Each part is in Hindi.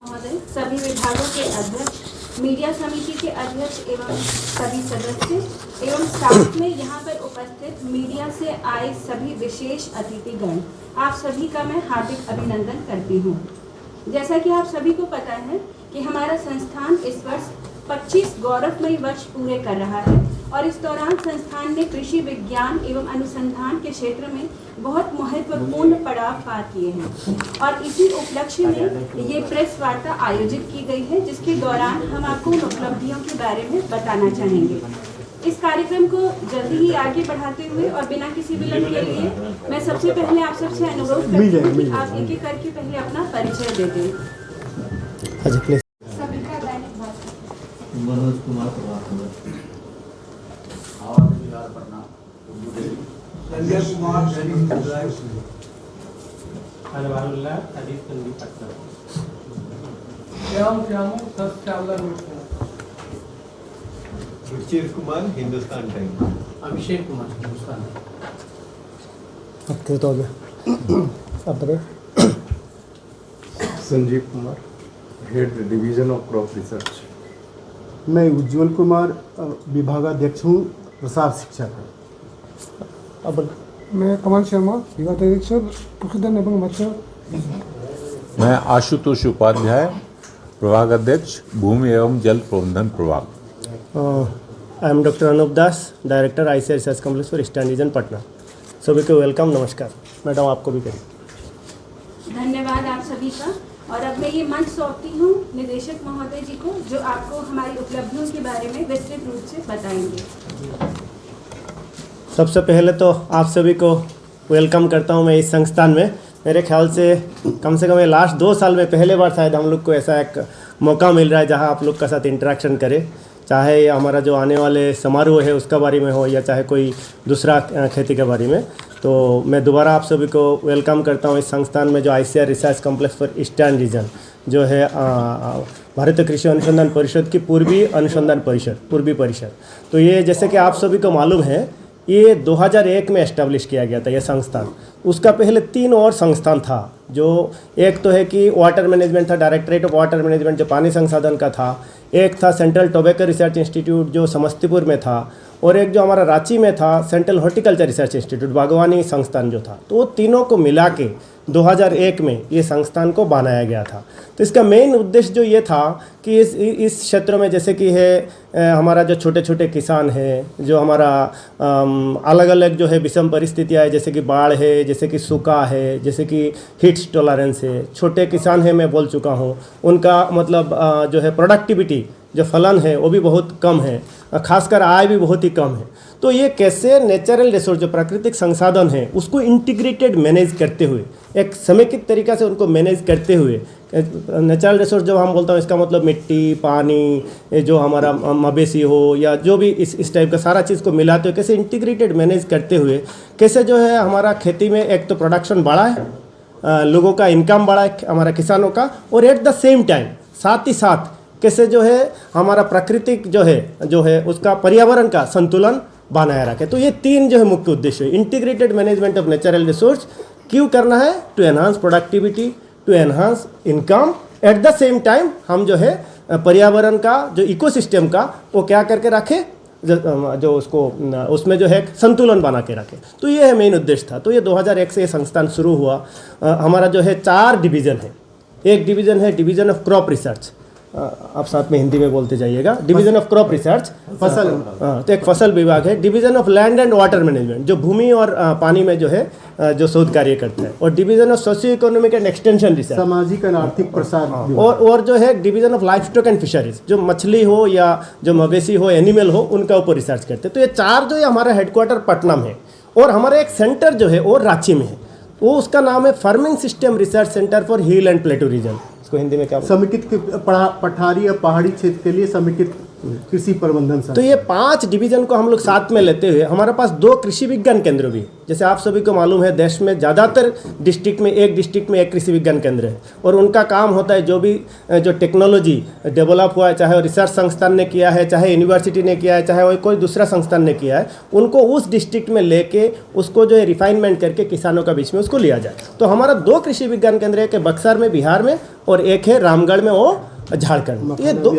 महोदय, सभी विभागों के अध्यक्ष, मीडिया समिति के अध्यक्ष एवं सभी सदस्य एवं स्टाफ में यहाँ पर उपस्थित मीडिया से आए सभी विशेष अतिथिगण, आप सभी का मैं हार्दिक अभिनंदन करती हूँ। जैसा कि आप सभी को पता है कि हमारा संस्थान इस वर्ष 25 गौरवमयी वर्ष पूरे कर रहा है और इस दौरान संस्थान ने कृषि विज्ञान एवं अनुसंधान के क्षेत्र में बहुत महत्वपूर्ण पड़ाव पार किए हैं और इसी उपलक्ष्य में ये प्रेस वार्ता आयोजित की गई है, जिसके दौरान हम आपको उन उपलब्धियों के बारे में बताना चाहेंगे। इस कार्यक्रम को जल्दी ही आगे बढ़ाते हुए और बिना किसी विलंब के लिए मैं सबसे पहले आप सबसे अनुरोध करती हूँ कि आप एक एक करके पहले अपना परिचय दे दें। मनोज कुमार प्रभाकर, आवाज बिहार पटना, संजय कुमार अनवारुल्लाह अजीत संदीप पटना, श्याम सत्यावला सुशील कुमार हिंदुस्तान टाइम्स, अभिषेक कुमार हिंदुस्तान। अब तो हो गया। अब बताइए। Sanjeev Kumar, head division of crop research. मैं उज्ज्वल कुमार, विभागाध्यक्ष हूँ, प्रसार शिक्षा का। अब मैं कमल शर्मा, विभागाध्यक्ष पशुधन एवं मत्स्य। मैं आशुतोष उपाध्याय, प्रभागाध्यक्ष भूमि एवं जल प्रबंधन प्रभाग। I am doctor Anup Das, director ICR research complex for eastern region Patna. सभी को वेलकम, नमस्कार। मैडम आपको भी करिए। धन्यवाद आप सभी का। और अब मैं ये मंच सौंपती हूँ निदेशक महोदय जी को, जो आपको हमारी उपलब्धियों के बारे में विस्तृत रूप से बताएंगे। सबसे पहले तो आप सभी को वेलकम करता हूँ मैं इस संस्थान में। मेरे ख्याल से कम ये लास्ट 2 साल में पहले बार शायद हम लोग को ऐसा एक मौका मिल रहा है जहाँ आप लोग का साथ इंटरेक्शन करें, चाहे हमारा जो आने वाले समारोह है उसका बारे में हो या चाहे कोई दूसरा खेती के बारे में। तो मैं दोबारा आप सभी को वेलकम करता हूँ इस संस्थान में, जो ICR research complex for eastern reason, जो है भारतीय कृषि अनुसंधान परिषद की पूर्वी अनुसंधान परिषद, पूर्वी परिषद। तो ये जैसे कि आप सभी को मालूम है, ये 2001 में एस्टेब्लिश किया गया था ये संस्थान। उसका पहले 3 और संस्थान था, जो एक तो है कि वाटर मैनेजमेंट था, डायरेक्टरेट ऑफ वाटर मैनेजमेंट जो पानी संसाधन का था, एक था सेंट्रल टोबैको रिसर्च इंस्टीट्यूट जो समस्तीपुर में था, और एक जो हमारा रांची में था सेंट्रल हॉर्टिकल्चर रिसर्च इंस्टीट्यूट बागवानी संस्थान जो था। तो वो तीनों को मिला के 2001 में ये संस्थान को बनाया गया था। तो इसका मेन उद्देश्य जो ये था कि इस क्षेत्र में जैसे कि है हमारा जो छोटे छोटे किसान हैं, जो हमारा अलग अलग जो है विषम परिस्थितियाँ है, जैसे कि बाढ़ है, जैसे कि सूखा है, जैसे कि हीट टॉलरेंस है, छोटे किसान हैं मैं बोल चुका हूँ, उनका मतलब जो है प्रोडक्टिविटी जो फलन है वो भी बहुत कम है, खासकर आय भी बहुत ही कम है। तो ये कैसे नेचुरल रिसोर्स जो प्राकृतिक संसाधन है उसको इंटीग्रेटेड मैनेज करते हुए, एक समेकित तरीक़ा से उनको मैनेज करते हुए, नेचुरल रिसोर्स जब हम बोलता हूँ इसका मतलब मिट्टी, पानी, जो हमारा मवेशी हो या जो भी इस टाइप का सारा चीज़ को मिलाते हुए कैसे इंटीग्रेटेड मैनेज करते हुए कैसे जो है हमारा खेती में एक तो प्रोडक्शन बढ़ा है, लोगों का इनकम बढ़ा है हमारा किसानों का, और एट द सेम टाइम साथ ही साथ कैसे जो है हमारा प्राकृतिक जो है उसका पर्यावरण का संतुलन बनाए रखे। तो ये 3 जो है मुख्य उद्देश्य है। Integrated management of natural resource क्यों करना है? To enhance productivity, to enhance income, at the same time हम जो है पर्यावरण का जो इकोसिस्टम का वो क्या करके रखे, जो उसको उसमें जो है संतुलन बना के रखे। तो ये है मेन उद्देश्य था। तो ये 2001 से ये संस्थान शुरू हुआ। हमारा जो है 4 डिवीज़न है। एक डिवीज़न है डिवीज़न ऑफ क्रॉप रिसर्च, आप साथ में हिंदी में बोलते जाइएगा। डिवीज़न ऑफ क्रॉप रिसर्च फसल, तो एक फसल विभाग है। Division of land and water management जो भूमि और पानी में जो है जो शोध कार्य करता है, और division of socio economic and extension research, सामाजिक और आर्थिक प्रसार, और जो है division of life stock and fisheries जो मछली हो या जो मवेशी हो, एनिमल हो, उनका ऊपर रिसर्च करते हैं। तो ये 4 जो है हमारा हेडक्वार्टर पटना में है, और हमारा एक सेंटर जो है वो रांची में है। वो उसका नाम है farming system research centre for hill and plateau region. इसको हिंदी में क्या समेकित पठारी या पहाड़ी क्षेत्र के लिए समेकित कृषि प्रबंधन तो ये 5 डिवीजन को हम लोग साथ में लेते हुए हमारे पास 2 कृषि विज्ञान केंद्र भी, जैसे आप सभी को मालूम है देश में ज़्यादातर डिस्ट्रिक्ट में एक कृषि विज्ञान केंद्र है और उनका काम होता है जो टेक्नोलॉजी डेवलप हुआ है, चाहे रिसर्च संस्थान ने किया है, चाहे यूनिवर्सिटी ने किया है, चाहे कोई दूसरा संस्थान ने किया है, उनको उस डिस्ट्रिक्ट में लेके उसको जो है रिफाइनमेंट करके किसानों का बीच में उसको लिया जाए। तो हमारा 2 कृषि विज्ञान केंद्र है, एक बक्सर में बिहार में और एक है रामगढ़ में, वो झारखंड। ये 2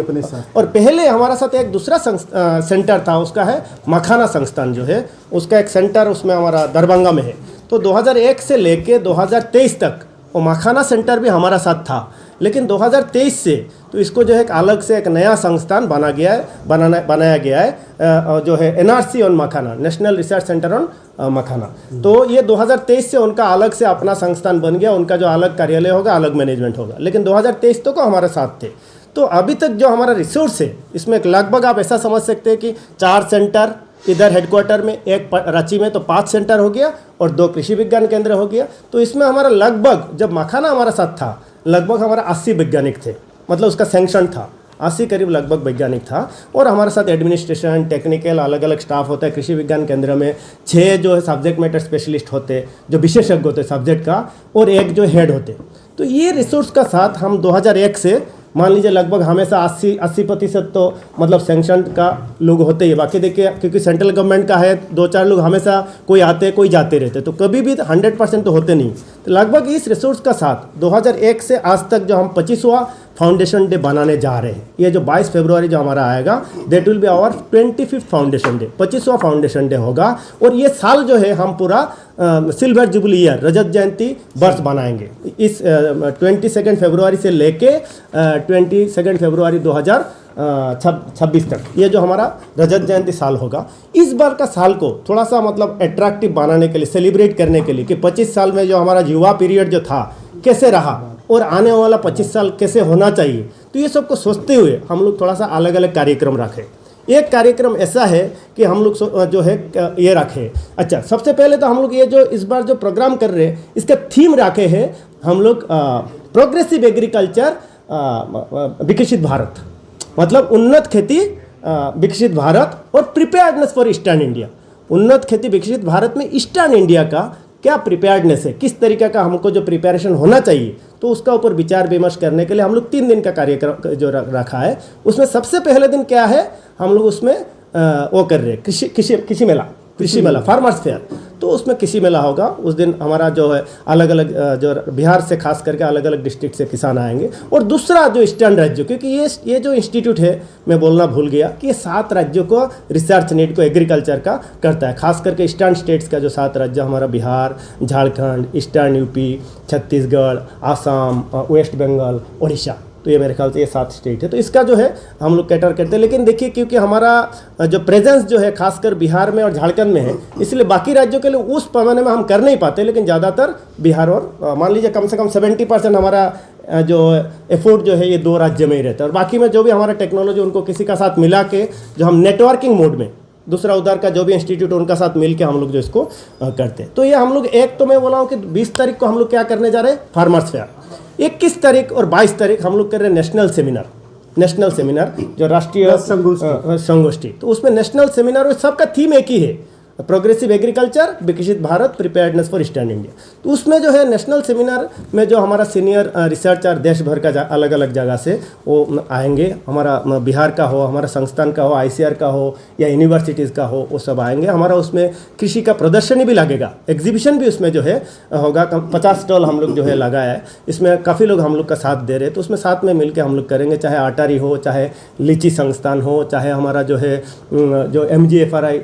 और पहले हमारा साथ एक दूसरा सेंटर था, उसका है मखाना संस्थान जो है, उसका एक सेंटर उसमें हमारा दरभंगा में है। तो 2001 से लेके 2023 तक वो मखाना सेंटर भी हमारा साथ था, लेकिन 2023 से तो इसको जो है एक अलग से एक नया संस्थान बनाया गया है जो है NRC on makhana, national research centre on makhana. तो ये 2023 से उनका अलग से अपना संस्थान बन गया, उनका जो अलग कार्यालय होगा, अलग मैनेजमेंट होगा, लेकिन 2023 तक हमारे साथ थे। तो अभी तक जो हमारा रिसोर्स है इसमें लगभग आप ऐसा समझ सकते हैं कि 4 सेंटर इधर हेडक्वार्टर में, एक रांची में, तो 5 सेंटर हो गया और 2 कृषि विज्ञान केंद्र हो गया। तो इसमें हमारा लगभग, जब मखाना हमारा साथ था, लगभग हमारा 80 वैज्ञानिक थे, मतलब उसका सैंक्शन था 80 करीब लगभग वैज्ञानिक था। और हमारे साथ एडमिनिस्ट्रेशन, टेक्निकल अलग अलग स्टाफ होता है। कृषि विज्ञान केंद्र में 6 जो है सब्जेक्ट मैटर स्पेशलिस्ट होते, जो विशेषज्ञ होते सब्जेक्ट का, और 1 जो हेड होते। तो ये रिसोर्स का साथ हम 2001 से मान लीजिए लगभग हमेशा 80% तो मतलब सैंक्शन का लोग होते ही। बाकी देखिए क्योंकि सेंट्रल गवर्नमेंट का है, 2-4 लोग हमेशा कोई आते कोई जाते रहते, तो कभी भी 100% तो होते नहीं। तो लगभग इस रिसोर्स का साथ 2001 से आज तक जो हम 25वां फाउंडेशन डे बनाने जा रहे हैं, ये जो 22 फरवरी जो हमारा आएगा, that will be our 25th foundation day, 25वां फाउंडेशन डे होगा। और ये साल जो है हम पूरा सिल्वर जुबली ईयर, रजत जयंती वर्ष बनाएंगे इस 22 फरवरी से लेके 22 फरवरी 2026 तक, ये जो हमारा रजत जयंती साल होगा। इस बार का साल को थोड़ा सा मतलब अट्रैक्टिव बनाने के लिए, सेलिब्रेट करने के लिए कि 25 साल में जो हमारा युवा पीरियड जो था कैसे रहा और आने वाला 25 साल कैसे होना चाहिए, तो ये सबको सोचते हुए हम लोग थोड़ा सा अलग अलग कार्यक्रम रखें। एक कार्यक्रम ऐसा है कि हम लोग जो है ये रखे, अच्छा सबसे पहले तो हम लोग ये जो इस बार जो प्रोग्राम कर रहे हैं, इसका थीम रखे हैं हम लोग प्रोग्रेसिव एग्रीकल्चर विकसित भारत, मतलब उन्नत खेती विकसित भारत और प्रिपेयर्डनेस फॉर ईस्टर्न इंडिया। उन्नत खेती विकसित भारत में ईस्टर्न इंडिया का क्या प्रिपेयर्डनेस है, किस तरीके का हमको जो प्रिपरेशन होना चाहिए, तो उसका ऊपर विचार विमर्श करने के लिए हम लोग 3 दिन का कार्यक्रम जो रखा है। उसमें सबसे पहले दिन क्या है, हम लोग उसमें वो कर रहे हैं कृषि मेला फार्मर्स फेयर। तो उसमें कृषि मेला होगा उस दिन। हमारा जो है अलग अलग जो बिहार से खास करके अलग अलग डिस्ट्रिक्ट से किसान आएंगे। और दूसरा जो ईस्टर्न राज्यों, क्योंकि ये जो इंस्टीट्यूट है, मैं बोलना भूल गया कि ये 7 राज्यों को रिसर्च नीड को एग्रीकल्चर का करता है, खास करके ईस्टर्न स्टेट्स का जो 7 राज्य हमारा Bihar, Jharkhand, eastern UP, Chhattisgarh, Assam, west Bengal, Orissa, तो ये मेरे ख्याल से ये 7 स्टेट है। तो इसका जो है हम लोग कैटर करते हैं। लेकिन देखिए क्योंकि हमारा जो प्रेजेंस जो है खासकर बिहार में और झारखंड में है, इसलिए बाकी राज्यों के लिए उस पैमाने में हम कर नहीं पाते, लेकिन ज़्यादातर बिहार और मान लीजिए कम से कम 70% हमारा जो एफर्ट जो है ये 2 राज्य में ही रहता है। और बाकी में जो भी हमारा टेक्नोलॉजी उनको किसी का साथ मिला के जो हम नेटवर्किंग मोड में, दूसरा उधर का जो भी इंस्टीट्यूट उनका साथ मिल के हम लोग जो इसको करते हैं। तो ये हम लोग एक तो मैं बोला हूँ कि 20 तारीख को हम लोग क्या करने जा रहे हैं, फार्मर्स फेयर। 21 तारीख और 22 तारीख हम लोग कर रहे हैं नेशनल सेमिनार जो राष्ट्रीय संगोष्ठी। तो उसमें नेशनल सेमिनार और सबका थीम एक ही है, प्रोग्रेसिव एग्रीकल्चर विकसित Bharat preparedness for eastern India. तो उसमें जो है नेशनल सेमिनार में जो हमारा सीनियर रिसर्चर देश भर का अलग अलग जगह से वो आएंगे, हमारा बिहार का हो, हमारा संस्थान का हो, ICR का हो या यूनिवर्सिटीज़ का हो, वो सब आएंगे। हमारा उसमें कृषि का प्रदर्शनी भी लगेगा, एग्जीबिशन भी उसमें जो है होगा। 50 स्टॉल हम लोग जो है लगाया है, इसमें काफ़ी लोग हम लोग का साथ दे रहे हैं। तो उसमें साथ में मिल के हम लोग करेंगे, चाहे अटारी हो, चाहे लीची संस्थान हो, चाहे हमारा जो है जो MGFRI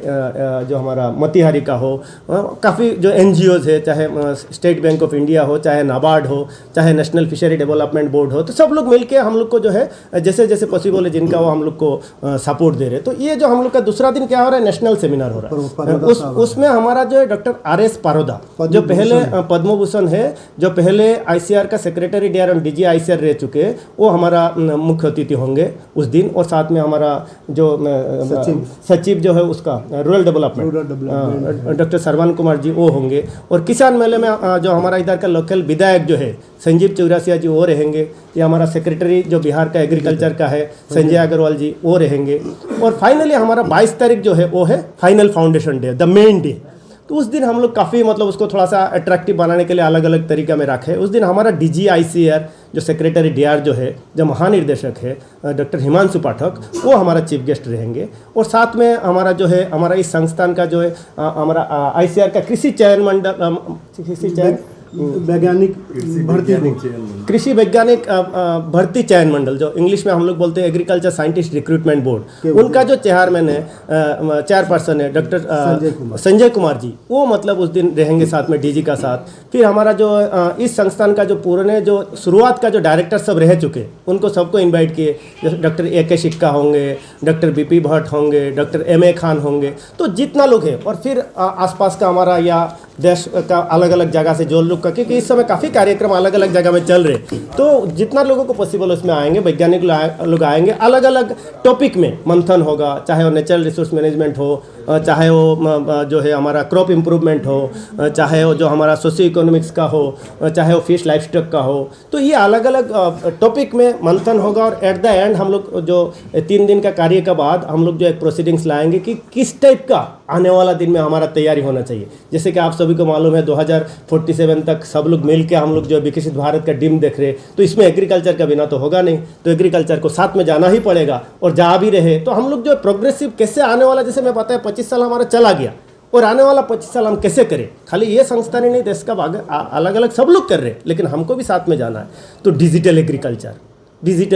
जो हमारा मोतिहारी का हो, काफ़ी जो NGOs है, चाहे स्टेट बैंक ऑफ इंडिया हो, चाहे नाबार्ड हो, चाहे नेशनल फिशरी डेवलपमेंट बोर्ड हो, तो सब लोग मिलके हम लोग को जो है जैसे जैसे पॉसिबल है जिनका वो हम लोग को सपोर्ट दे रहे हैं। तो ये जो हम लोग का दूसरा दिन क्या हो रहा है, नेशनल सेमिनार हो रहा है। उसमें हमारा जो है डॉक्टर RS पारोदा, जो पहले पद्म भूषण है, जो पहले ICR का सेक्रेटरी DRM और DG ICR रह चुके हैं, वो हमारा मुख्य अतिथि होंगे उस दिन। और साथ में हमारा जो सचिव जो है उसका rural development doctor Sarvan Kumar ji वो होंगे। और किसान मेले में जो हमारा इधर का लोकल विधायक जो है संजीव चौरासिया जी वो रहेंगे। ये हमारा सेक्रेटरी जो बिहार का एग्रीकल्चर का है संजय अग्रवाल जी वो रहेंगे। और फाइनली हमारा 22 तारीख जो है वो है final foundation day, the main day. तो उस दिन हम लोग काफ़ी मतलब उसको थोड़ा सा अट्रैक्टिव बनाने के लिए अलग अलग तरीका में रखे। उस दिन हमारा DGICR जो सेक्रेटरी DR जो है, जो महानिर्देशक है डॉक्टर हिमांशु पाठक, वो हमारा चीफ गेस्ट रहेंगे। और साथ में हमारा जो है हमारा इस संस्थान का जो है हमारा ICR का कृषि चयन मंडल, कृषि चयन वैज्ञानिक भर्ती कृषि वैज्ञानिक भर्ती चयन मंडल, जो इंग्लिश में हम लोग बोलते हैं एग्रीकल्चर साइंटिस्ट रिक्रूटमेंट बोर्ड, उनका जो चेयरमैन है चेयरपर्सन है डॉक्टर संजय कुमार जी, वो मतलब उस दिन रहेंगे साथ में DG का साथ। फिर हमारा जो इस संस्थान का जो पुराने जो शुरुआत का जो डायरेक्टर सब रह चुके उनको सबको इन्वाइट किए, जैसे डॉक्टर AK शिक्का होंगे, डॉक्टर BP भट्ट होंगे, डॉक्टर MA खान होंगे, तो जितना लोग हैं। और फिर आसपास का हमारा या देश का अलग अलग जगह से जो लोग का, क्योंकि इस समय काफ़ी कार्यक्रम अलग अलग जगह में चल रहे, तो जितना लोगों को पॉसिबल उसमें आएंगे, वैज्ञानिक लोग आएंगे, अलग अलग टॉपिक में मंथन होगा, चाहे वो नेचुरल रिसोर्स मैनेजमेंट हो, चाहे वो जो है हमारा क्रॉप इम्प्रूवमेंट हो, चाहे वो जो हमारा सोशियो इकोनॉमिक्स का हो, चाहे वो फिश लाइफ स्टॉक का हो, तो ये अलग अलग टॉपिक में मंथन होगा। और एट द एंड हम लोग जो 3 दिन का कार्य के बाद हम लोग जो एक प्रोसीडिंग्स लाएंगे कि किस टाइप का आने वाला दिन में हमारा तैयारी होना चाहिए। जैसे कि आप सभी को मालूम है 2047 तक सब लोग मिल के हम लोग जो विकसित भारत का ड्रीम देख रहे, तो इसमें एग्रीकल्चर का बिना तो होगा नहीं, तो एग्रीकल्चर को साथ में जाना ही पड़ेगा। और जा भी रहे तो हम लोग जो प्रोग्रेसिव कैसे आने वाला, जैसे मैं पता है 25 साल हमारा चला गया, और आने वाला 25 साल हम कैसे करें। खाली ये संस्थान ही नहीं, देश का अलग अलग सब लोग कर रहे हैं, लेकिन हमको भी साथ में जाना है। तो डिजिटल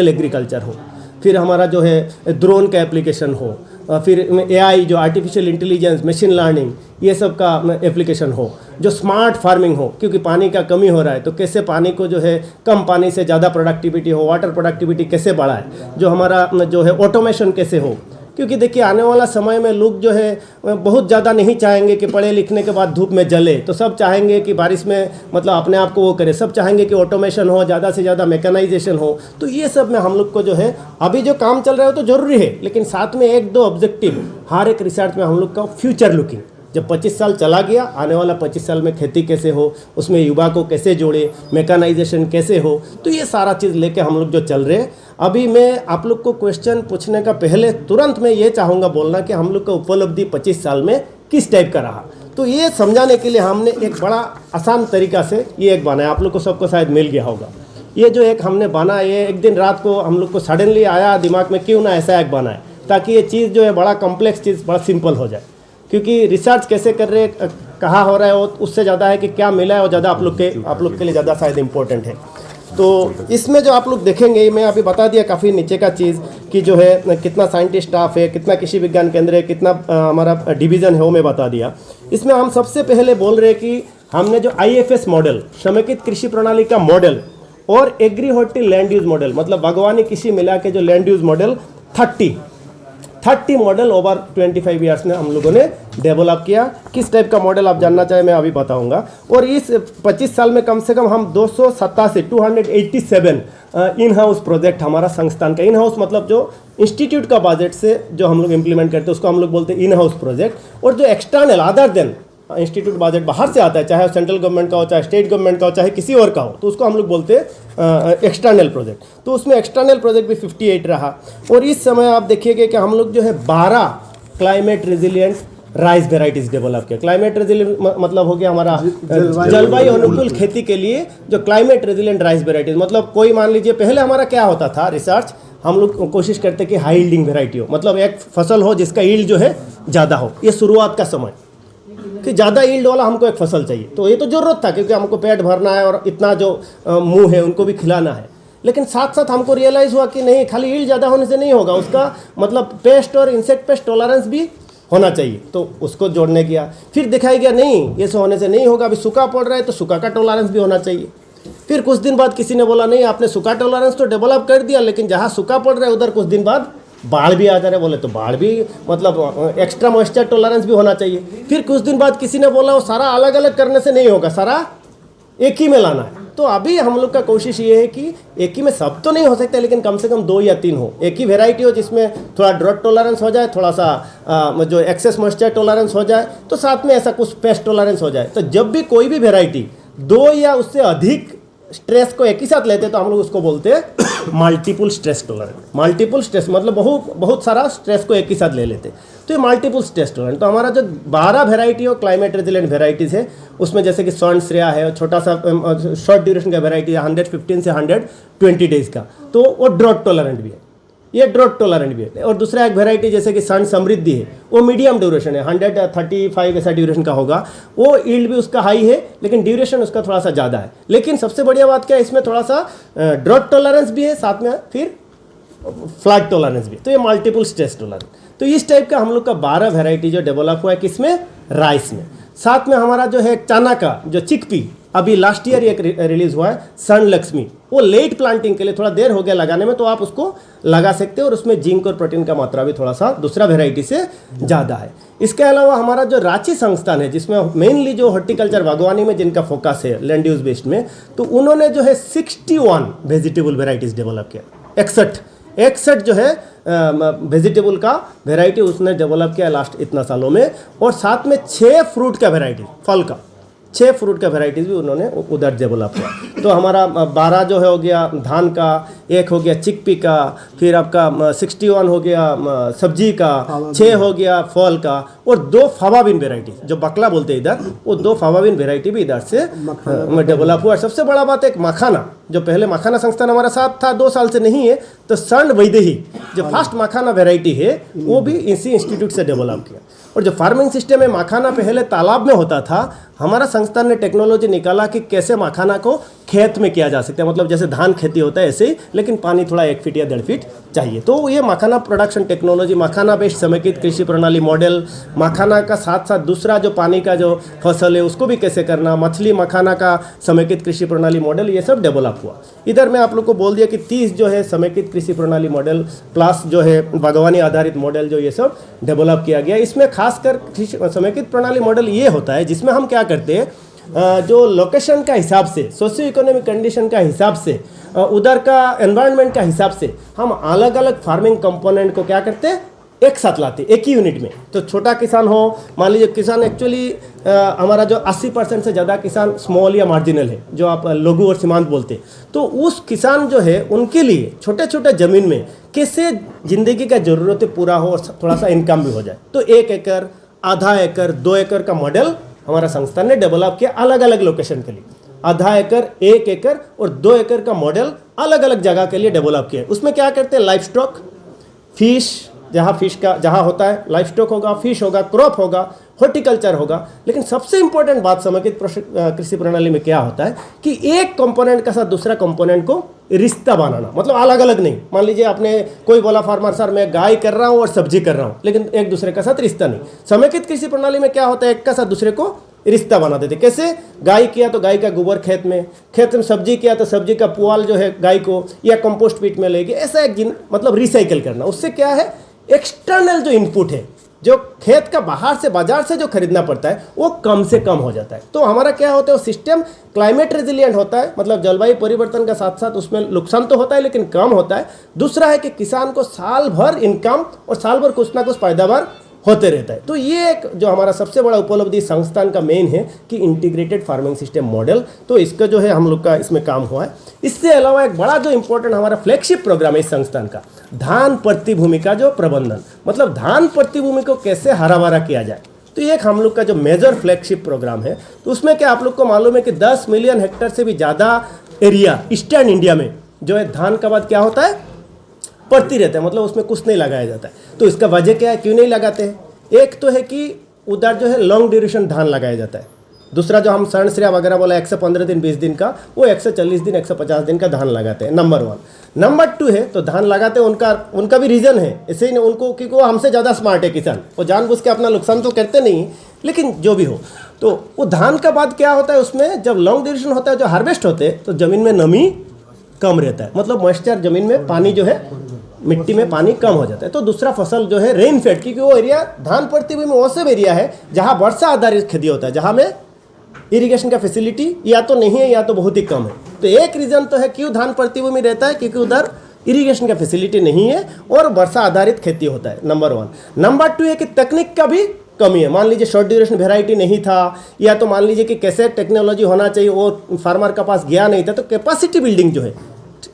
एग्रीकल्चर हो, फिर हमारा जो है ड्रोन का एप्लीकेशन हो, फिर AI जो आर्टिफिशियल इंटेलिजेंस, मशीन लर्निंग, ये सब का एप्लीकेशन हो, जो स्मार्ट फार्मिंग हो, क्योंकि पानी का कमी हो रहा है, तो कैसे पानी को जो है कम पानी से ज़्यादा प्रोडक्टिविटी हो, वाटर प्रोडक्टिविटी कैसे बढ़ाए, जो हमारा जो है ऑटोमेशन कैसे हो। क्योंकि देखिए आने वाला समय में लोग जो है बहुत ज़्यादा नहीं चाहेंगे कि पढ़े लिखने के बाद धूप में जले, तो सब चाहेंगे कि बारिश में मतलब अपने आप को वो करे, सब चाहेंगे कि ऑटोमेशन हो, ज़्यादा से ज़्यादा मैकेनाइजेशन हो। तो ये सब में हम लोग को जो है अभी जो काम चल रहा है वो तो ज़रूरी है, लेकिन साथ में 1-2 ऑब्जेक्टिव हर एक रिसर्च में हम लोग का फ्यूचर लुकिंग, जब 25 साल चला गया, आने वाला 25 साल में खेती कैसे हो, उसमें युवा को कैसे जोड़े, मैकेनाइजेशन कैसे हो, तो ये सारा चीज़ लेके हम लोग जो चल रहे हैं। अभी मैं आप लोग को क्वेश्चन पूछने का पहले तुरंत मैं ये चाहूँगा बोलना कि हम लोग का उपलब्धि 25 साल में किस टाइप का रहा। तो ये समझाने के लिए हमने एक बड़ा आसान तरीका से ये एक बनाया, आप लोग को सबको शायद मिल गया होगा। ये जो एक हमने बना, ये एक दिन रात को हम लोग को सडनली आया दिमाग में, क्यों ना ऐसा एक बनाए, ताकि ये चीज़ जो है बड़ा कॉम्प्लेक्स चीज़ बड़ा सिंपल हो जाए। क्योंकि रिसर्च कैसे कर रहे, कहाँ हो रहा है, वो उससे ज़्यादा है कि क्या मिला है, और ज़्यादा आप लोग के लिए ज़्यादा शायद इम्पोर्टेंट है। तो इसमें जो आप लोग देखेंगे, मैं अभी बता दिया काफ़ी नीचे का चीज़ कि जो है कितना साइंटिस्ट स्टाफ है, कितना कृषि विज्ञान केंद्र है, कितना हमारा डिवीज़न है, वो मैं बता दिया। इसमें हम सबसे पहले बोल रहे हैं कि हमने जो IFS मॉडल, समेकित कृषि प्रणाली का मॉडल, और एग्री-हॉर्टी लैंड यूज़ मॉडल, मतलब बागवानी कृषि मिला के जो land use model 30 model over 25 years में हम लोगों ने डेवलप किया। किस टाइप का मॉडल आप जानना चाहे मैं अभी बताऊंगा। और इस 25 साल में कम से कम हम 287 इन हाउस प्रोजेक्ट हमारा संस्थान का, इन हाउस मतलब जो इंस्टीट्यूट का बजट से जो हम लोग इम्प्लीमेंट करते हैं उसको हम लोग बोलते हैं इन हाउस प्रोजेक्ट। और जो external other than institute budget बाहर से आता है, चाहे सेंट्रल गवर्नमेंट का हो, चाहे स्टेट गवर्नमेंट का हो, चाहे किसी और का हो, तो उसको हम लोग बोलते हैं एक्सटर्नल प्रोजेक्ट। तो उसमें एक्सटर्नल प्रोजेक्ट भी 58 रहा। और इस समय आप देखिएगा कि हम लोग जो है 12 climate resilient rice varieties develop किया। क्लाइमेट रेजिलियंट मतलब हो गया हमारा जलवायु अनुकूल खेती के लिए जो क्लाइमेट रेजिलियंट राइस वेराइटीज़, मतलब कोई मान लीजिए पहले हमारा क्या होता था रिसर्च, हम लोग कोशिश करते कि हाई यील्डिंग वेराइटी हो, मतलब एक फसल हो जिसका यील्ड जो है ज़्यादा हो। ये शुरुआत का समय कि ज़्यादा यील्ड वाला हमको एक फसल चाहिए, तो ये तो ज़रूरत था क्योंकि हमको पेट भरना है और इतना जो मुंह है उनको भी खिलाना है। लेकिन साथ साथ हमको रियलाइज़ हुआ कि नहीं, खाली यील्ड ज़्यादा होने से नहीं होगा, उसका मतलब पेस्ट और इंसेक्ट पेस्ट टॉलरेंस भी होना चाहिए, तो उसको जोड़ने गया। फिर दिखाई गया नहीं, ये सब होने से नहीं होगा, अभी सूखा पड़ रहा है तो सूखा का टॉलरेंस भी होना चाहिए। फिर कुछ दिन बाद किसी ने बोला नहीं, आपने सूखा टॉलरेंस तो डेवलप कर दिया, लेकिन जहाँ सूखा पड़ रहा है उधर कुछ दिन बाद बाढ़ भी आ जा रहे, बोले तो बाढ़ भी मतलब एक्स्ट्रा मॉइस्चर टॉलरेंस भी होना चाहिए। फिर कुछ दिन बाद किसी ने बोला वो सारा अलग अलग करने से नहीं होगा, सारा एक ही में लाना है। तो अभी हम लोग का कोशिश ये है कि एक ही में सब तो नहीं हो सकता, लेकिन कम से कम 2 या 3 हो। एक ही वेराइटी हो जिसमें थोड़ा ड्रॉट टॉलरेंस हो जाए, थोड़ा सा जो एक्सेस मॉइस्चर टॉलरेंस हो जाए, तो साथ में ऐसा कुछ पेस्ट टॉलरेंस हो जाए। तो जब भी कोई भी वेराइटी 2 या उससे अधिक स्ट्रेस को एक ही साथ लेते हैं तो हम लोग उसको बोलते हैं multiple stress tolerant. Multiple stress मतलब बहुत सारा स्ट्रेस को एक ही साथ ले लेते हैं, तो ये मल्टीपल स्ट्रेस टॉलरेंट। तो हमारा जो 12 वेराइटी और क्लाइमेट रेजिलेंट वेराइटीज़ है उसमें जैसे कि स्वर्ण श्रेया है, छोटा सा शॉर्ट ड्यूरेशन का वेराइटी है 115 से 120 डेज का, तो वो ड्रॉट टॉलरेंट भी है, ये ड्रॉट टॉलरेंट भी है। और दूसरा एक वेराइटी जैसे कि सन समृद्धि है, वो मीडियम ड्यूरेशन है, 135 ऐसा ड्यूरेशन का होगा, वो ईल्ड भी उसका हाई है लेकिन ड्यूरेशन उसका थोड़ा सा ज़्यादा है। लेकिन सबसे बढ़िया बात क्या है, इसमें थोड़ा सा ड्रॉट टॉलरेंस भी है, साथ में फिर फ्लड टॉलरेंस भी, तो ये मल्टीपल स्ट्रेस टॉलरेंस। तो इस टाइप का हम लोग का 12 वेराइटी जो डेवलप हुआ है किसमें, राइस में। साथ में हमारा जो है चना का जो चिकपी अभी लास्ट ईयर एक रिलीज हुआ है स्वर्ण लक्ष्मी, वो लेट प्लांटिंग के लिए थोड़ा देर हो गया लगाने में, तो आप उसको लगा सकते हो और उसमें जिंक और प्रोटीन का मात्रा भी थोड़ा सा दूसरा वेराइटी से ज़्यादा है। इसके अलावा हमारा जो रांची संस्थान है जिसमें मेनली जो हॉर्टिकल्चर बागवानी में जिनका फोकस है लैंड यूज बेस्ड में, तो उन्होंने जो है 61 वेजिटेबल वेराइटीज़ डेवलप किया। 61 जो है वेजिटेबल का वेराइटी उसने डेवलप किया लास्ट इतना सालों में, और साथ में 6 फ्रूट का वेराइटी, फल का 6 फ्रूट का वेराइटीज़ भी उन्होंने उधर डेवलप किया। तो हमारा 12 जो है हो गया धान का, 1 हो गया चिकपी का, फिर आपका 61 हो गया सब्जी का, 6 हो गया फल का, और 2 फवाबिन वेराइटी जो बकला बोलते हैं इधर, वो 2 फवाबिन वेराइटी भी इधर से डेवलप हुआ। सबसे बड़ा बात एक मखाना, जो पहले मखाना संस्थान हमारा साथ था 2 साल से नहीं है, तो स्वर्ण वैदेही जो फर्स्ट मखाना वेराइटी है वो भी इसी इंस्टीट्यूट से डेवलप किया। और जो फार्मिंग सिस्टम है, मखाना पहले तालाब में होता था, हमारा संस्थान ने टेक्नोलॉजी निकाला कि कैसे मखाना को खेत में किया जा सकता है, मतलब जैसे धान खेती होता है ऐसे ही, लेकिन पानी थोड़ा 1 फीट या 1.5 फीट चाहिए। तो ये मखाना प्रोडक्शन टेक्नोलॉजी, मखाना बेस्ड समेकित कृषि प्रणाली मॉडल, मखाना का साथ साथ दूसरा जो पानी का जो फसल है उसको भी कैसे करना, मछली मखाना का समेकित कृषि प्रणाली मॉडल, ये सब डेवलप हुआ। इधर मैं आप लोग को बोल दिया कि 30 जो है समेकित कृषि प्रणाली मॉडल प्लस जो है बागवानी आधारित मॉडल जो ये सब डेवलप किया गया। इसमें खासकर समेकित प्रणाली मॉडल ये होता है जिसमें हम क्या करते हैं, जो लोकेशन का हिसाब से, सोशियो इकोनॉमिक कंडीशन का हिसाब से, उधर का एनवायरनमेंट का हिसाब से हम अलग अलग फार्मिंग कंपोनेंट को क्या करते हैं, एक साथ लाते, एक ही यूनिट में। तो छोटा किसान हो, मान लीजिए किसान एक्चुअली हमारा जो 80% से ज़्यादा किसान स्मॉल या मार्जिनल है, जो आप लघु और सीमांत बोलते हैं, तो उस किसान जो है उनके लिए छोटे छोटे ज़मीन में कैसे ज़िंदगी का ज़रूरतें पूरा हो और थोड़ा सा इनकम भी हो जाए। तो 1 एकड़, आधा एकड़, 2 एकड़ का मॉडल हमारा संस्थान ने डेवलप किया अलग अलग लोकेशन के लिए। आधा एकड़, 1 एकड़ और 2 एकड़ का मॉडल अलग अलग जगह के लिए डेवलप किया। उसमें क्या करते हैं, लाइफ स्टॉक, फिश, जहाँ फिश का जहाँ होता है लाइफ स्टॉक होगा, फिश होगा, क्रॉप होगा, हॉर्टिकल्चर होगा। लेकिन सबसे इंपॉर्टेंट बात समेकित कृषि प्रणाली में क्या होता है कि एक कंपोनेंट का साथ दूसरा कंपोनेंट को रिश्ता बनाना, मतलब अलग अलग नहीं। मान लीजिए आपने कोई बोला फार्मर सर मैं गाय कर रहा हूँ और सब्जी कर रहा हूँ, लेकिन एक दूसरे का साथ रिश्ता नहीं। समेकित कृषि प्रणाली में क्या होता है, एक का साथ दूसरे को रिश्ता बना देते। कैसे, गाय किया तो गाय का गोबर खेत में सब्जी किया तो सब्जी का पुआल जो है गाय को या कंपोस्ट पीट में लेगी, ऐसा एक मतलब रिसाइकिल करना। उससे क्या है, एक्सटर्नल जो इनपुट है, जो खेत का बाहर से बाजार से जो खरीदना पड़ता है, वो कम से कम हो जाता है। तो हमारा क्या होता है, वो सिस्टम क्लाइमेट रेजिलिएंट होता है, मतलब जलवायु परिवर्तन का साथ साथ उसमें नुकसान तो होता है लेकिन कम होता है। दूसरा है कि किसान को साल भर इनकम और साल भर कुछ ना कुछ पैदावार होते रहता है। तो ये एक जो हमारा सबसे बड़ा उपलब्धि संस्थान का मेन है कि इंटीग्रेटेड फार्मिंग सिस्टम मॉडल, तो इसका जो है हम लोग का इसमें काम हुआ है। इससे अलावा एक बड़ा जो इम्पोर्टेंट हमारा फ्लैगशिप प्रोग्राम है इस संस्थान का, धान प्रतिभूमि का जो प्रबंधन, मतलब धान प्रतिभूमि को कैसे हरा भरा किया जाए। तो ये एक हम लोग का जो मेजर फ्लैगशिप प्रोग्राम है। तो उसमें क्या आप लोग को मालूम है कि 10 मिलियन हेक्टेयर से भी ज़्यादा एरिया ईस्टर्न इंडिया में जो है धान का बाद क्या होता है, पड़ती रहता है, मतलब उसमें कुछ नहीं लगाया जाता है। तो इसका वजह क्या है, क्यों नहीं लगाते हैं? एक तो है कि उधर जो है लॉन्ग ड्यूरेशन धान लगाया जाता है। दूसरा जो हम स्वर्ण श्रेया वगैरह बोला 115 दिन 20 दिन का, वो 140 दिन 150 दिन का धान लगाते हैं, नंबर 1। नंबर 2 है तो धान लगाते हैं, उनका भी रीज़न है, ऐसे ही उनको, क्योंकि वो हमसे ज़्यादा स्मार्ट है किसान, वो जानबूझ के अपना नुकसान तो करते नहीं, लेकिन जो भी हो। तो वो धान का बाद क्या होता है, उसमें जब लॉन्ग ड्यूरेशन होता है, जो हार्वेस्ट होते हैं, तो ज़मीन में नमी कम रहता है, मतलब मॉइस्चर ज़मीन में पानी जो है मिट्टी में पानी कम हो जाता है। तो दूसरा फसल जो है रेन फेड, क्योंकि वो एरिया धान प्रतिभूमि में वो सब एरिया है जहाँ वर्षा आधारित खेती होता है, जहाँ में इरिगेशन का फैसिलिटी या तो नहीं है या तो बहुत ही कम है। तो एक रीज़न तो है क्यों धान प्रतिभूमि रहता है, क्योंकि उधर इरिगेशन का फैसिलिटी नहीं है और वर्षा आधारित खेती होता है, नंबर 1। नंबर 2 है कि तकनीक का भी कमी है। मान लीजिए शॉर्ट ड्यूरेशन वेराइटी नहीं था, या तो मान लीजिए कि कैसे टेक्नोलॉजी होना चाहिए वो फार्मर के पास गया नहीं था, तो कैपेसिटी बिल्डिंग जो है,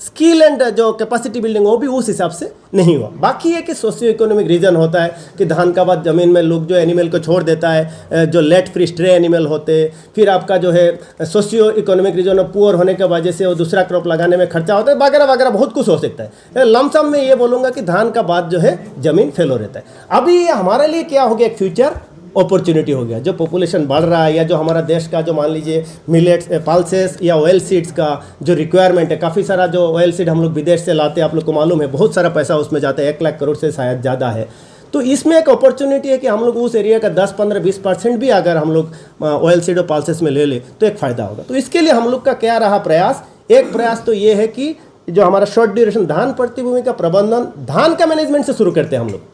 स्किल एंड जो कैपेसिटी बिल्डिंग वो भी उस हिसाब से नहीं हुआ। बाकी है कि सोशियो इकोनॉमिक रीजन होता है कि धान का बाद ज़मीन में लोग जो एनिमल को छोड़ देता है, जो लेट फ्री स्ट्रे एनिमल होते, फिर आपका जो है सोशियो इकोनॉमिक रीजन में पुअर होने की वजह से वो दूसरा क्रॉप लगाने में खर्चा होता है, वगैरह वगैरह बहुत कुछ हो सकता है। लमसम में ये बोलूँगा कि धान का बाद जो है ज़मीन फेलो रहता है। अभी ये हमारे लिए क्या हो गया, एक फ्यूचर अपॉर्चुनिटी हो गया। जो पॉपुलेशन बढ़ रहा है, या जो हमारा देश का जो मान लीजिए मिलेट्स, पल्सेस या ऑयल सीड्स का जो रिक्वायरमेंट है, काफ़ी सारा जो ऑयल सीड हम लोग विदेश से लाते हैं, आप लोग को मालूम है बहुत सारा पैसा उसमें जाता है, 1 लाख करोड़ से शायद ज़्यादा है। तो इसमें एक अपॉर्चुनिटी है कि हम लोग उस एरिया का 10, 15, 20% भी अगर हम लोग ऑयल सीड और पल्सेस में ले ले तो एक फ़ायदा होगा। तो इसके लिए हम लोग का क्या रहा प्रयास, एक प्रयास तो ये है कि जो हमारा शॉर्ट ड्यूरेशन धान प्रतिभूमि का प्रबंधन, धान का मैनेजमेंट से शुरू करते हैं हम लोग।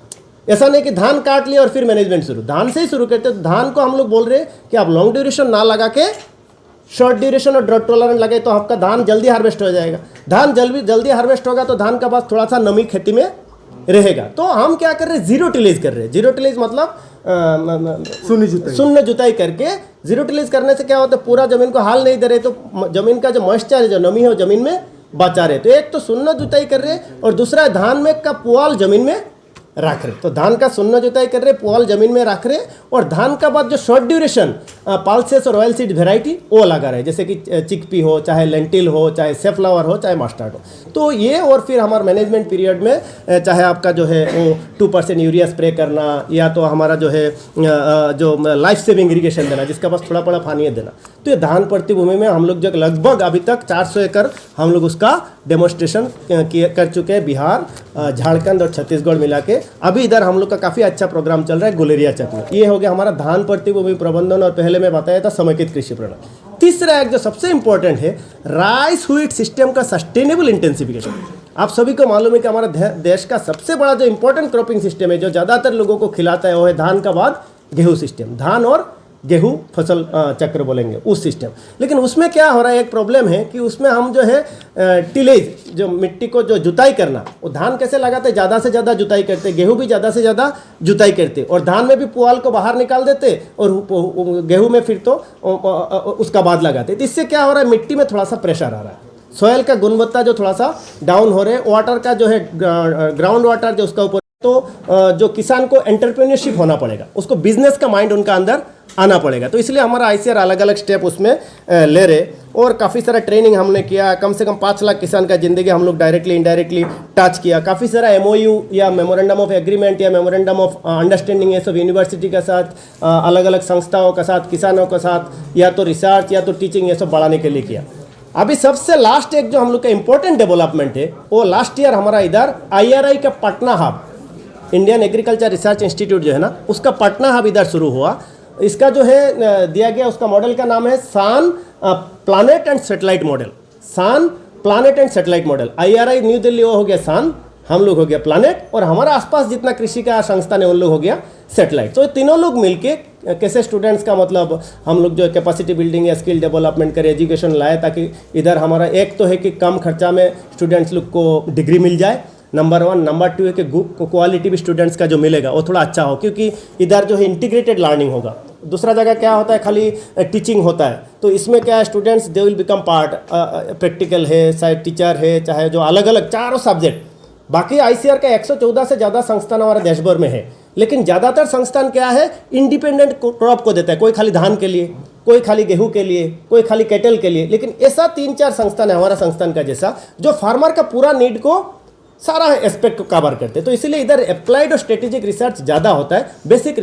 ऐसा नहीं कि धान काट लिया और फिर मैनेजमेंट शुरू, धान से ही शुरू करते हैं। तो धान को हम लोग बोल रहे हैं कि आप लॉन्ग ड्यूरेशन ना लगा के शॉर्ट ड्यूरेशन और ड्रॉट टॉलरेंट लगे तो आपका धान जल्दी हार्वेस्ट हो जाएगा। धान जल्दी हार्वेस्ट होगा तो धान का पास थोड़ा सा नमी खेती में रहेगा। तो हम क्या कर रहे हैं, जीरो टिलेज कर रहे हैं। जीरो टिलेज मतलब शून्य जुताई करके, जीरो टिलेज करने से क्या होता है, पूरा ज़मीन को हाल नहीं दे रहे, तो ज़मीन का जो मॉइस्चर है, जो नमी है, वो ज़मीन में बचा रहे। तो एक तो शून्य जुताई कर रहे हैं और दूसरा धान में का पुआल ज़मीन में रख रहे। तो धान का शून्य जुताई कर रहे, पुआल ज़मीन में रख रहे, और धान का बाद जो शॉर्ट ड्यूरेशन पल्सेस और ऑयल सीड वेराइटी वो लगा रहे, जैसे कि चिकपी हो, चाहे लेंटिल हो, चाहे सेफ्लावर हो, चाहे मस्टर्ड हो। तो ये, और फिर हमारा मैनेजमेंट पीरियड में चाहे आपका जो है वो 2% यूरिया स्प्रे करना, या तो हमारा जो है जो लाइफ सेविंग इरीगेशन देना, जिसका पास थोड़ा बड़ा पानी देना। तो ये धान प्रतिभूमि में हम लोग जो लगभग अभी तक 400 एकड़ हम लोग उसका डेमोन्स्ट्रेशन कर चुके हैं, बिहार, झारखंड और छत्तीसगढ़ मिला के। अभी इधर हम लोग का काफ़ी अच्छा प्रोग्राम चल रहा है गुलेरिया चक में। ये हो गया हमारा धान प्रतिभूमि प्रबंधन, और पहले मैं बताया था समेकित कृषि प्रणाली। तीसरा एक जो सबसे इंपॉर्टेंट है, राइस व्हीट सिस्टम का सस्टेनेबल इंटेंसिफिकेशन। आप सभी को मालूम है कि हमारा देश का सबसे बड़ा जो इंपॉर्टेंट क्रॉपिंग सिस्टम है, जो ज़्यादातर लोगों को खिलाता है, वो है धान का बाद गेहूँ सिस्टम, धान और गेहूँ फसल चक्र बोलेंगे उस सिस्टम। लेकिन उसमें क्या हो रहा है, एक प्रॉब्लम है कि उसमें हम जो है टिलेज, जो मिट्टी को जो जुताई करना, वो धान कैसे लगाते, ज़्यादा से ज़्यादा जुताई करते, गेहूँ भी ज़्यादा से ज़्यादा जुताई करते, और धान में भी पुआल को बाहर निकाल देते, और गेहूँ में फिर तो उसका बाद लगाते। तो इससे क्या हो रहा है, मिट्टी में थोड़ा सा प्रेशर आ रहा है, सॉइल का गुणवत्ता जो थोड़ा सा डाउन हो रहे हैं, वाटर का जो है ग्राउंड वाटर जो उसका ऊपर, तो जो किसान को एंटरप्रेन्योरशिप होना पड़ेगा, उसको बिजनेस का माइंड उनका अंदर आना पड़ेगा। तो इसलिए हमारा ICAR अलग अलग स्टेप उसमें ले रहे, और काफ़ी सारा ट्रेनिंग हमने किया। कम से कम 5 लाख किसान का ज़िंदगी हम लोग डायरेक्टली इनडायरेक्टली टच किया। काफ़ी सारा MOU या मेमोरेंडम ऑफ एग्रीमेंट या मेमोरेंडम ऑफ अंडरस्टैंडिंग ये सब यूनिवर्सिटी के साथ, अलग अलग संस्थाओं के साथ, किसानों के साथ, या तो रिसर्च या तो टीचिंग, ये सब बढ़ाने के लिए किया। अभी सबसे लास्ट एक जो हम लोग का इम्पोर्टेंट डेवलपमेंट है, वो लास्ट ईयर हमारा इधर IRI का Patna hub, Indian agriculture research institute जो है ना, उसका पटना हब इधर शुरू हुआ। इसका जो है दिया गया, उसका मॉडल का नाम है सान प्लानेट एंड सैटेलाइट मॉडल। सान planet and satellite model, IRI new Delhi वो हो गया सान, हम लोग हो गया प्लानेट, और हमारा आसपास जितना कृषि का संस्थान है उन लोग हो गया सैटेलाइट। तो ये तीनों लोग मिलके कैसे स्टूडेंट्स का मतलब हम लोग जो कैपेसिटी बिल्डिंग या स्किल डेवलपमेंट करे, एजुकेशन लाए, ताकि इधर हमारा एक तो है कि कम खर्चा में स्टूडेंट्स लोग को डिग्री मिल जाए, नंबर 1। नंबर 2 है कि क्वालिटी भी स्टूडेंट्स का जो मिलेगा वो थोड़ा अच्छा हो, क्योंकि इधर जो है इंटीग्रेटेड लर्निंग होगा। दूसरा जगह क्या होता है, खाली टीचिंग होता है। तो इसमें क्या है, students they will become part, practical है, चाहे टीचर है, चाहे जो अलग अलग चारों सब्जेक्ट। बाकी ICAR का 114 से ज़्यादा संस्थान हमारे देश भर में है, लेकिन ज़्यादातर संस्थान क्या है, इंडिपेंडेंट क्रॉप को देता है। कोई खाली धान के लिए, कोई खाली गेहूं के लिए, कोई खाली कैटल के लिए, लेकिन ऐसा 3-4 संस्थान है हमारा संस्थान का जैसा, जो फार्मर का पूरा नीड को, सारा एस्पेक्ट को कवर करते हैं। तो इसीलिए इधर अप्लाइड और स्ट्रेटेजिक रिसर्च ज़्यादा होता है, बेसिक